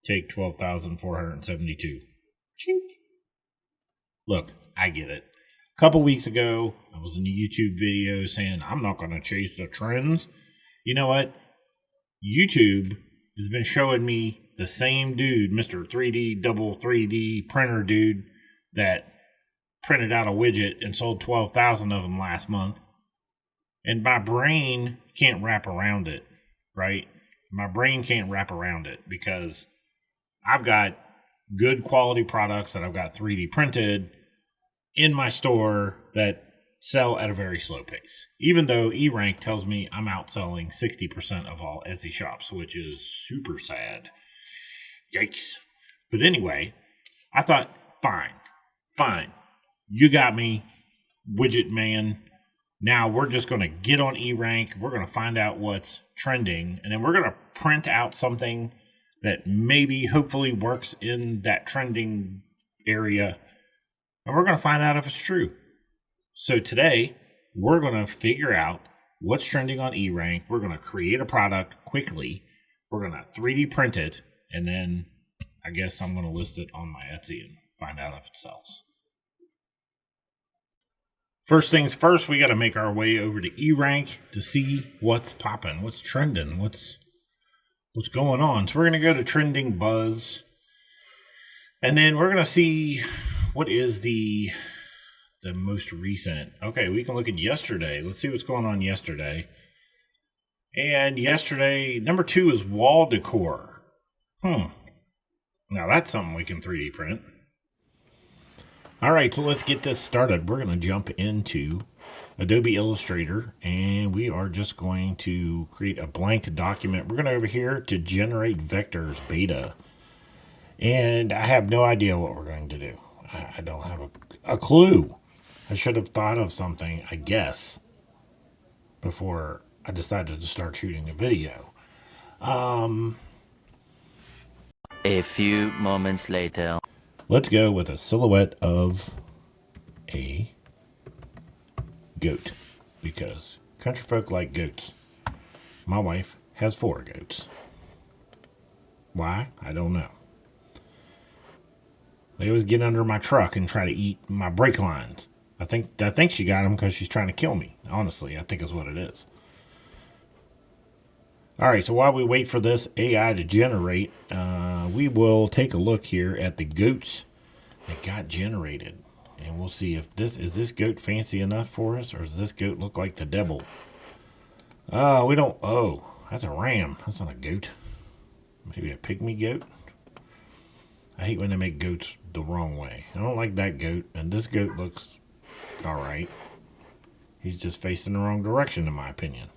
take 12,472. Chink. Look, I get it. A couple weeks ago, I was in a YouTube video saying I'm not going to chase the trends. You know what? YouTube has been showing me the same dude, Mr. 3D, double 3D printer dude that printed out a widget and sold 12,000 of them last month. And my brain can't wrap around it, right? My brain can't wrap around it because I've got good quality products that I've got 3D printed in my store that sell at a very slow pace. Even though eRank tells me I'm outselling 60% of all Etsy shops, which is super sad. Yikes. But anyway, I thought, fine. You got me, widget man. Now we're just going to get on eRank. We're going to find out what's trending. And then we're going to print out something that maybe, hopefully works in that trending area. And we're going to find out if it's true. So today, we're going to figure out what's trending on eRank. We're going to create a product quickly. We're going to 3D print it. And then I guess I'm going to list it on my Etsy and find out if it sells. First things first, we got to make our way over to eRank to see what's popping, what's trending, what's going on. So we're going to go to Trending Buzz. And then we're going to see what is the most recent. Okay, we can look at yesterday. Let's see what's going on yesterday. And yesterday, number 2 is wall decor. Now that's something we can 3D print. All right, so let's get this started. We're going to jump into Adobe Illustrator, and we are just going to create a blank document. We're going to over here to generate vectors beta. And I have no idea what we're going to do. I don't have a clue. I should have thought of something, I guess, before I decided to start shooting a video. A few moments later. Let's go with a silhouette of a goat, because country folk like goats. My wife has 4 goats. Why? I don't know. They always get under my truck and try to eat my brake lines. I think she got them because she's trying to kill me. Honestly, I think is what it is. All right, so while we wait for this AI to generate, we will take a look here at the goats that got generated. And we'll see if this goat fancy enough for us, or does this goat look like the devil? That's a ram. That's not a goat. Maybe a pygmy goat. I hate when they make goats the wrong way. I don't like that goat, and this goat looks all right. He's just facing the wrong direction, in my opinion.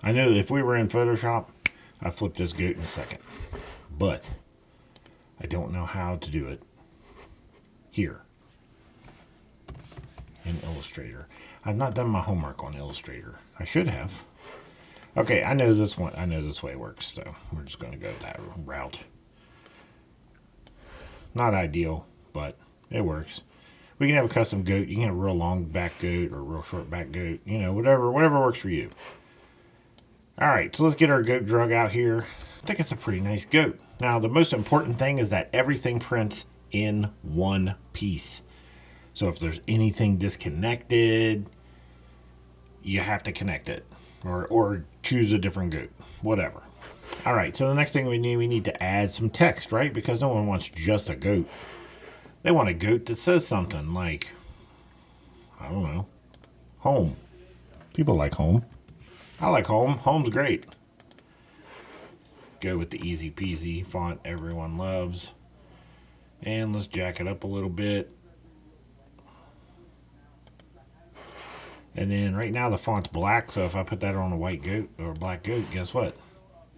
I know that if we were in Photoshop, I'd flip this goat in a second. But I don't know how to do it here in Illustrator. I've not done my homework on Illustrator. I should have. Okay, I know this one. I know this way works, so we're just going to go that route. Not ideal, but it works. We can have a custom goat. You can have a real long back goat or a real short back goat. You know, whatever works for you. All right, so let's get our goat drug out here. I think it's a pretty nice goat. Now, the most important thing is that everything prints in one piece. So if there's anything disconnected, you have to connect it or choose a different goat, whatever. All right, so the next thing we need to add some text, right? Because no one wants just a goat. They want a goat that says something like, I don't know, home. People like home. I like home. Home's great. Go with the easy peasy font everyone loves. And let's jack it up a little bit. And then right now the font's black, so if I put that on a white goat or a black goat, guess what?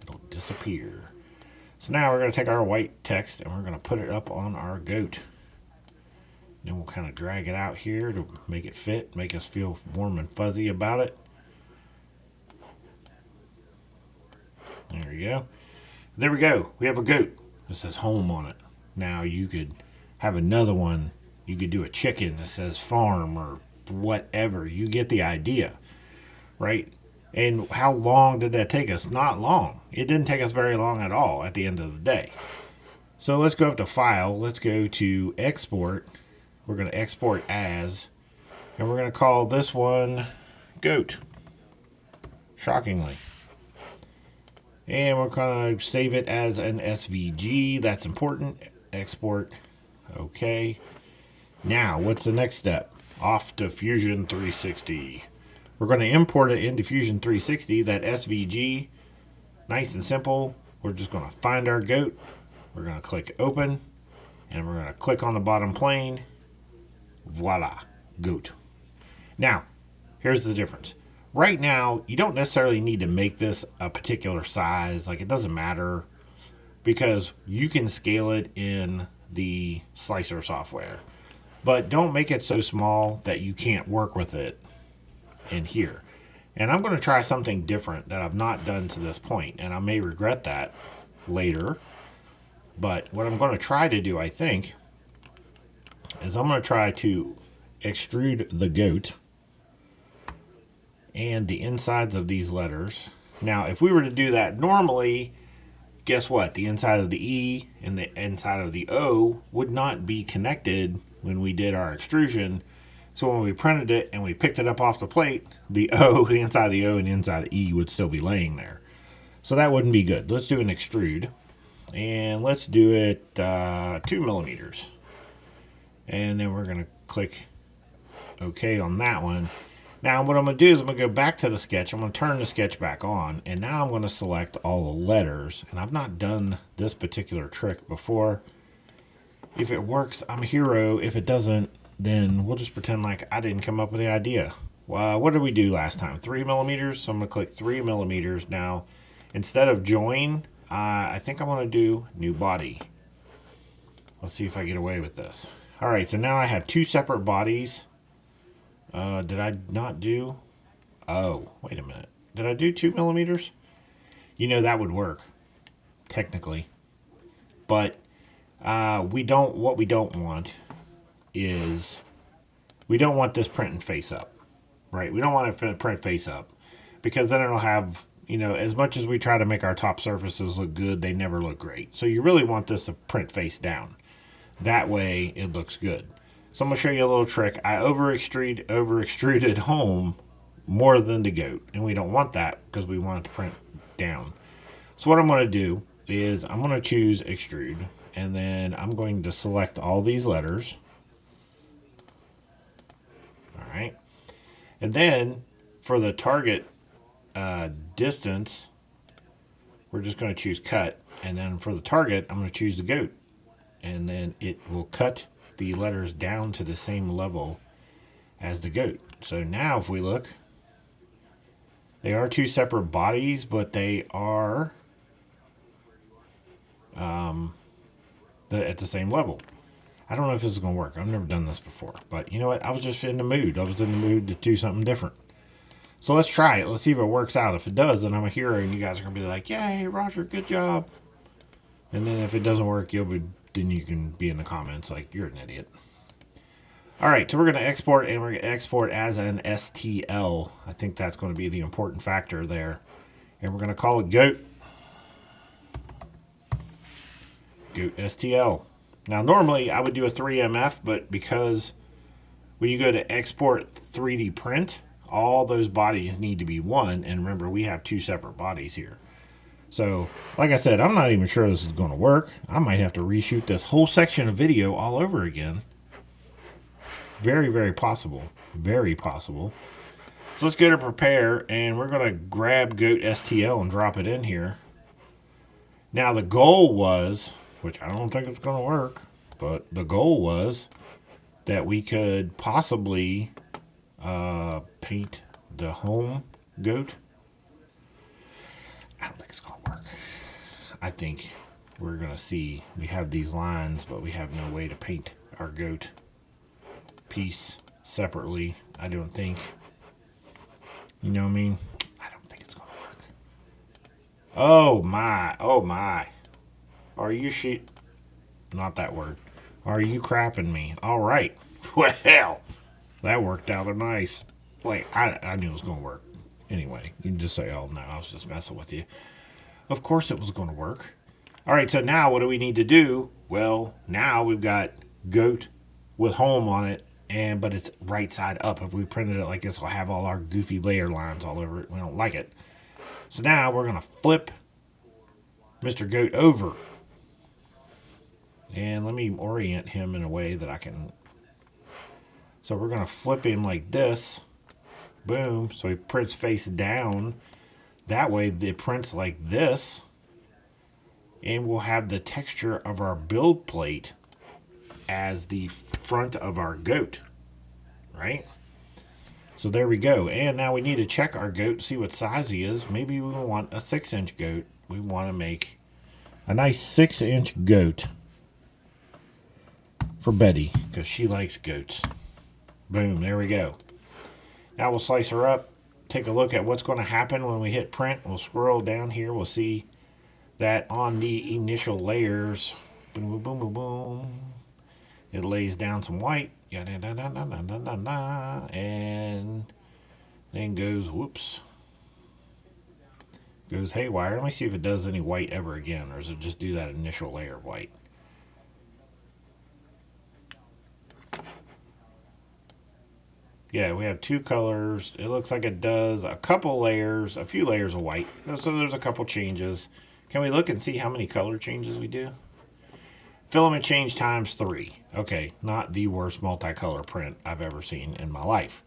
It'll disappear. So now we're going to take our white text and we're going to put it up on our goat. Then we'll kind of drag it out here to make it fit, make us feel warm and fuzzy about it. There we go. There we go. We have a goat. It says home on it. Now you could have another one. You could do a chicken that says farm or whatever. You get the idea, right? And how long did that take us? Not long. It didn't take us very long at all at the end of the day. So let's go up to File. Let's go to Export. We're going to export as, and we're going to call this one Goat. Shockingly. And we're going to save it as an SVG. That's important. Export. Okay. Now, what's the next step? Off to Fusion 360. We're going to import it into Fusion 360, that SVG. Nice and simple. We're just going to find our goat. We're going to click Open. And we're going to click on the bottom plane. Voila. Goat. Now, here's the difference. Right now, you don't necessarily need to make this a particular size. Like, it doesn't matter, because you can scale it in the slicer software. But don't make it so small that you can't work with it in here. And I'm going to try something different that I've not done to this point, and I may regret that later. But what I'm going to try to do, I think, is I'm going to try to extrude the goat and the insides of these letters. Now, if we were to do that normally, guess what? The inside of the E and the inside of the O would not be connected when we did our extrusion. So when we printed it and we picked it up off the plate, the O, the inside of the O and the inside of the E would still be laying there. So that wouldn't be good. Let's do an extrude. And let's do it 2 millimeters. And then we're going to click OK on that one. Now what I'm going to do is I'm going to go back to the sketch. I'm going to turn the sketch back on. And now I'm going to select all the letters. And I've not done this particular trick before. If it works, I'm a hero. If it doesn't, then we'll just pretend like I didn't come up with the idea. Well, what did we do last time? 3 millimeters. So I'm going to click 3 millimeters. Now, instead of join, I think I'm going to do new body. Let's see if I get away with this. All right, so now I have 2 separate bodies. Did I not do? Oh, wait a minute. Did I do 2 millimeters? You know, that would work, technically. But what we don't want is, we don't want this printing face up, right? We don't want it to print face up, because then it'll have, you know, as much as we try to make our top surfaces look good, they never look great. So you really want this to print face down. That way it looks good. So I'm going to show you a little trick. I over extruded home more than the goat, and we don't want that because we want it to print down. So what I'm going to do is I'm going to choose extrude, and then I'm going to select all these letters. All right. And then for the target distance, we're just going to choose cut. And then for the target, I'm going to choose the goat. And then it will cut the letters down to the same level as the goat. So now if we look, they are 2 separate bodies, but they are at the same level. I don't know if this is going to work. I've never done this before. But you know what? I was just in the mood. I was in the mood to do something different. So let's try it. Let's see if it works out. If it does, then I'm a hero, and you guys are going to be like, yay, Roger, good job. And then if it doesn't work, then you can be in the comments like, you're an idiot. All right, so we're going to export, and we're going to export as an STL. I think that's going to be the important factor there. And we're going to call it goat. Goat STL. Now, normally I would do a 3MF, but because when you go to export 3D print, all those bodies need to be one. And remember, we have 2 separate bodies here. So, like I said, I'm not even sure this is going to work. I might have to reshoot this whole section of video all over again. Very, very possible. Very possible. So let's go to prepare, and we're going to grab goat STL and drop it in here. Now, the goal was, which I don't think it's going to work, but the goal was that we could possibly paint the home goat. I don't think it's going to work. I think we're going to see, we have these lines, but we have no way to paint our goat piece separately. I don't think. You know what I mean? I don't think it's going to work. Oh my. Oh my. Are you not that word. Are you crapping me? All right. Well, that worked out nice. Like, I knew it was going to work. Anyway, you can just say, oh, no, I was just messing with you. Of course it was going to work. All right, so now what do we need to do? Well, now we've got goat with home on it, but it's right side up. If we printed it like this, we'll have all our goofy layer lines all over it. We don't like it. So now we're going to flip Mr. Goat over. And let me orient him in a way that I can. So we're going to flip him like this. Boom. So he prints face down. That way it prints like this. And we'll have the texture of our build plate as the front of our goat. Right? So there we go. And now we need to check our goat, see what size he is. Maybe we want a 6-inch goat. We want to make a nice 6-inch goat for Betty, because she likes goats. Boom, there we go. Now we'll slice her up, take a look at what's going to happen when we hit print. We'll scroll down here. We'll see that on the initial layers, boom, boom, boom, boom, boom, it lays down some white, and then goes, whoops, goes haywire. Let me see if it does any white ever again, or does it just do that initial layer of white? Yeah, we have two colors. It looks like it does a couple layers, a few layers of white. So there's a couple changes. Can we look and see how many color changes we do? Filament change times 3. Okay, not the worst multicolor print I've ever seen in my life.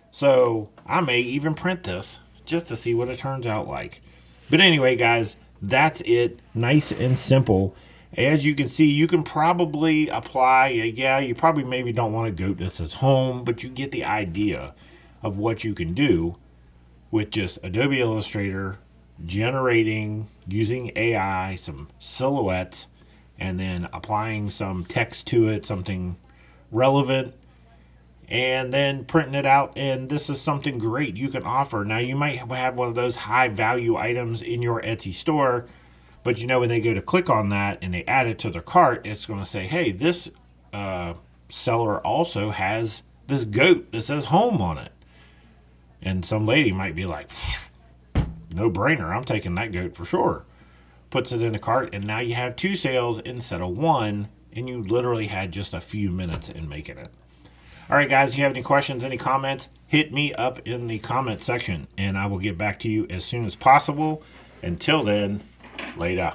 So I may even print this just to see what it turns out like. But anyway, guys, that's it. Nice and simple. As you can see, you can probably apply, yeah, you probably maybe don't want a goat that says home, but you get the idea of what you can do with just Adobe Illustrator, generating, using AI, some silhouettes, and then applying some text to it, something relevant, and then printing it out. And this is something great you can offer. Now, you might have one of those high value items in your Etsy store, but you know, when they go to click on that and they add it to their cart, it's going to say, hey, this seller also has this goat that says home on it. And some lady might be like, no brainer, I'm taking that goat for sure. Puts it in the cart, and now you have 2 sales instead of 1, and you literally had just a few minutes in making it. All right, guys, if you have any questions, any comments, hit me up in the comment section, and I will get back to you as soon as possible. Until then, later.